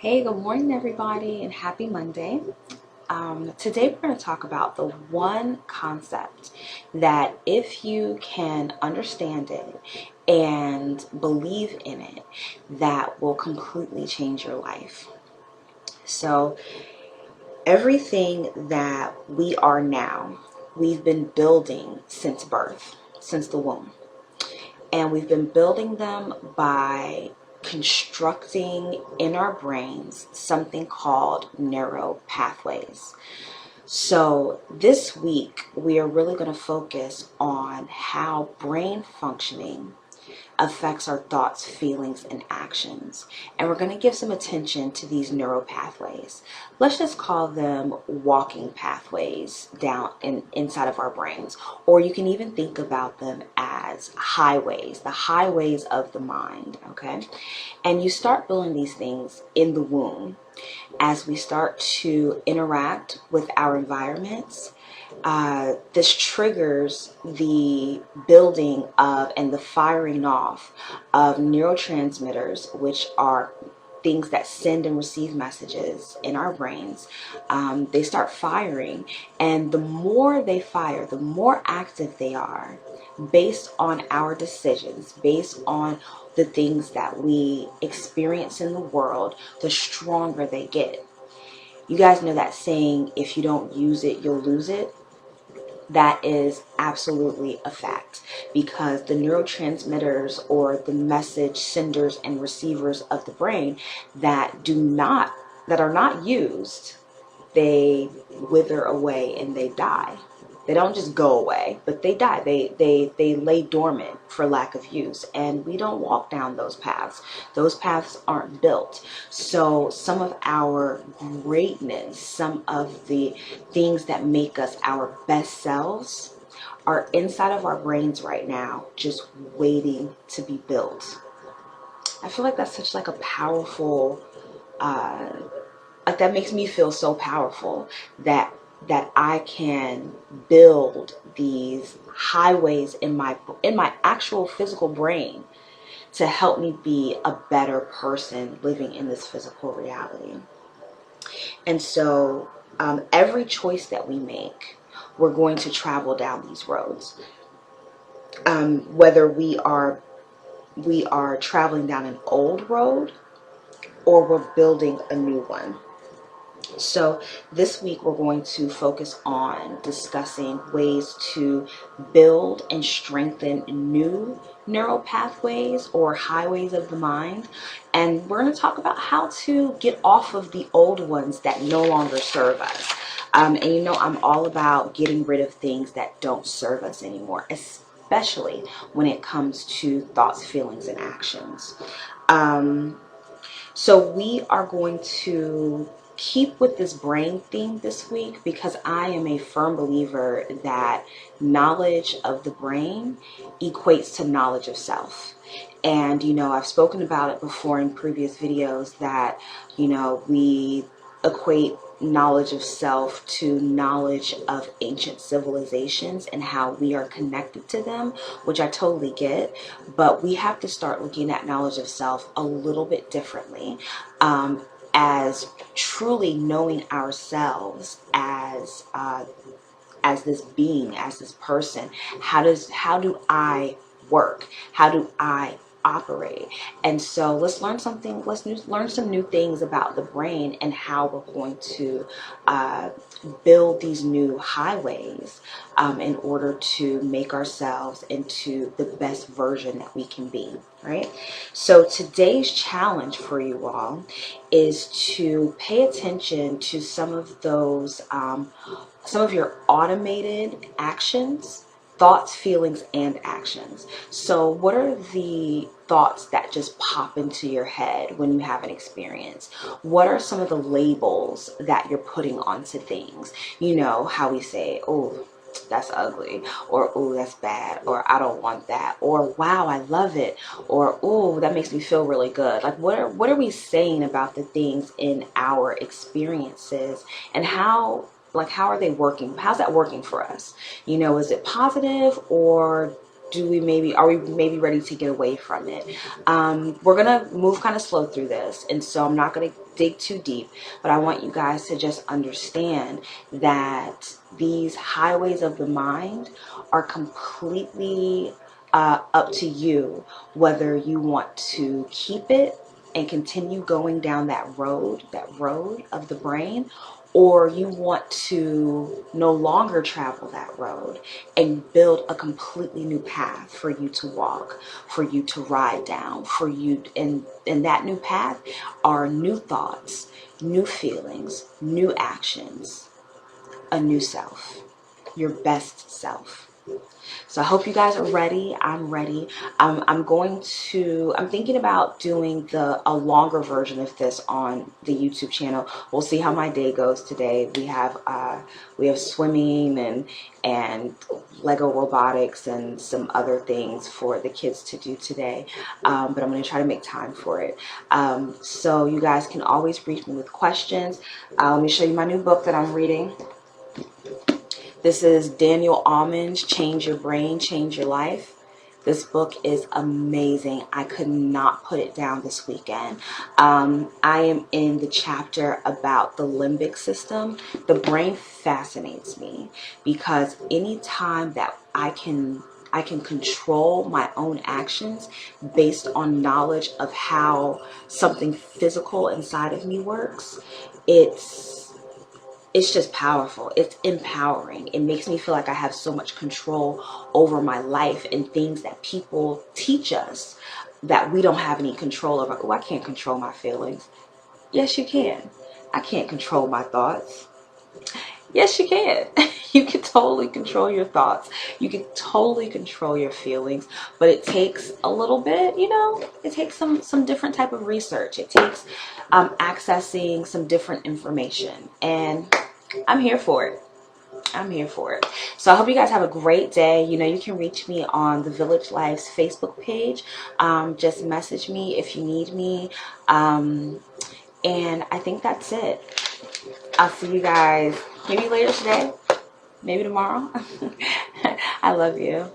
Hey, good morning, everybody, and happy Monday. Today, we're going to talk about the one concept that if you can understand it and believe in it, that will completely change your life. So, everything that we are now, we've been building since birth, since the womb. And we've been building them by constructing in our brains something called neural pathways. So this week, we are really going to focus on how brain functioning affects our thoughts, feelings, and actions. And we're going to give some attention to these neural pathways. Let's just call them walking pathways inside of our brains. Or you can even think about them as highways, the highways of the mind, okay? And you start building these things in the womb as we start to interact with our environments. This triggers the building of and the firing off of neurotransmitters, which are things that send and receive messages in our brains. They start firing, and the more they fire, the more active they are based on our decisions, based on the things that we experience in the world, the stronger they get. You guys know that saying, if you don't use it, you'll lose it. That is absolutely a fact, because the neurotransmitters, or the message senders and receivers of the brain that are not used, they wither away and they die. They don't just go away, but they die. They lay dormant for lack of use, and we don't walk down those paths. Those paths aren't built. So some of our greatness, some of the things that make us our best selves are inside of our brains right now, just waiting to be built. I feel like that's such like a powerful that makes me feel so powerful that I can build these highways in my actual physical brain to help me be a better person living in this physical reality. And so every choice that we make, we're going to travel down these roads. Whether we are traveling down an old road, or we're building a new one. So this week we're going to focus on discussing ways to build and strengthen new neural pathways, or highways of the mind. And we're going to talk about how to get off of the old ones that no longer serve us. And I'm all about getting rid of things that don't serve us anymore, especially when it comes to thoughts, feelings, and actions. So we are going to keep with this brain theme this week, because I am a firm believer that knowledge of the brain equates to knowledge of self. And, I've spoken about it before in previous videos that, we equate knowledge of self to knowledge of ancient civilizations and how we are connected to them, which I totally get. But we have to start looking at knowledge of self a little bit differently, as truly knowing ourselves as this being, as this person. How do I work? How do I operate? And so let's learn something. Learn some new things about the brain and how we're going to build these new highways in order to make ourselves into the best version that we can be, right? So today's challenge for you all is to pay attention to some of those some of your automated actions, thoughts, feelings, and actions. So what are the thoughts that just pop into your head when you have an experience? What are some of the labels that you're putting onto things? You know how we say, oh, that's ugly, or oh, that's bad, or I don't want that, or wow, I love it, or oh, that makes me feel really good. Like what are we saying about the things in our experiences, and how are they working? How's that working for us? Is it positive, or are we maybe ready to get away from it? We're gonna move kind of slow through this, and so I'm not gonna dig too deep, but I want you guys to just understand that these highways of the mind are completely up to you, whether you want to keep it and continue going down that road of the brain, or you want to no longer travel that road and build a completely new path for you to walk, for you to ride down, for you. And that new path are new thoughts, new feelings, new actions, a new self, your best self. So I hope you guys are ready. I'm ready. I'm thinking about doing a longer version of this on the YouTube channel. We'll see how my day goes today. We have swimming and Lego robotics and some other things for the kids to do today. But I'm going to try to make time for it. So you guys can always reach me with questions. Let me show you my new book that I'm reading. This is Daniel Almond's Change Your Brain, Change Your Life. This book is amazing. I could not put it down this weekend. I am in the chapter about the limbic system. The brain fascinates me because anytime that I can control my own actions based on knowledge of how something physical inside of me works, it's just powerful. It's empowering. It makes me feel like I have so much control over my life and things that people teach us that we don't have any control over. Oh, I can't control my feelings. Yes, you can. I can't control my thoughts. Yes, you can. You can totally control your thoughts. You can totally control your feelings, but it takes a little bit, it takes some different type of research. It takes accessing some different information, and I'm here for it. I'm here for it. So I hope you guys have a great day. You can reach me on the Village Life's Facebook page. Just message me if you need me. And I think that's it. I'll see you guys maybe later today, maybe tomorrow. I love you.